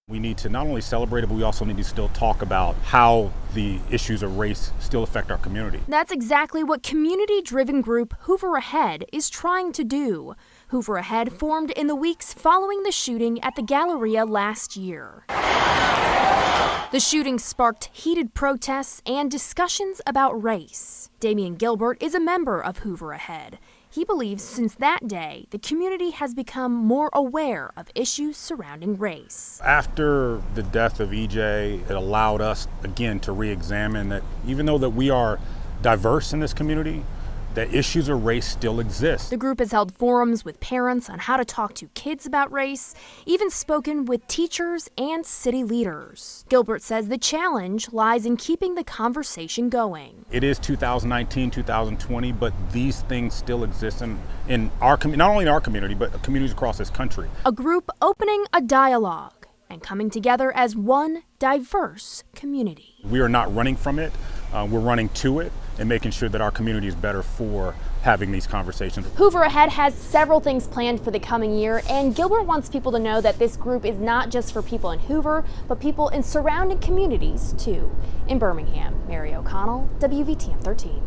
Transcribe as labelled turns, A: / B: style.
A: We need to not only celebrate it, but we also need to still talk about how the issues of race still affect our community.
B: That's exactly what community-driven group Hoover Ahead is trying to do. Hoover Ahead formed in the weeks following the shooting at the Galleria last year. The shooting sparked heated protests and discussions about race. Damian Gilbert is a member of Hoover Ahead. He believes since that day, the community has become more aware of issues surrounding race.
A: After the death of EJ, it allowed us again to re-examine that even though that we are diverse in this community, that issues of race still exist.
B: The group has held forums with parents on how to talk to kids about race, even spoken with teachers and city leaders. Gilbert says the challenge lies in keeping the conversation going.
A: It is 2019, 2020, but these things still exist in our community, not only in our community, but communities across this country.
B: A group opening a dialogue and coming together as one diverse community.
A: We are not running from it. We're running to it and making sure that our community is better for having these conversations.
B: Hoover Ahead has several things planned for the coming year, and Gilbert wants people to know that this group is not just for people in Hoover, but people in surrounding communities too. In Birmingham, Mary O'Connell, WVTM 13.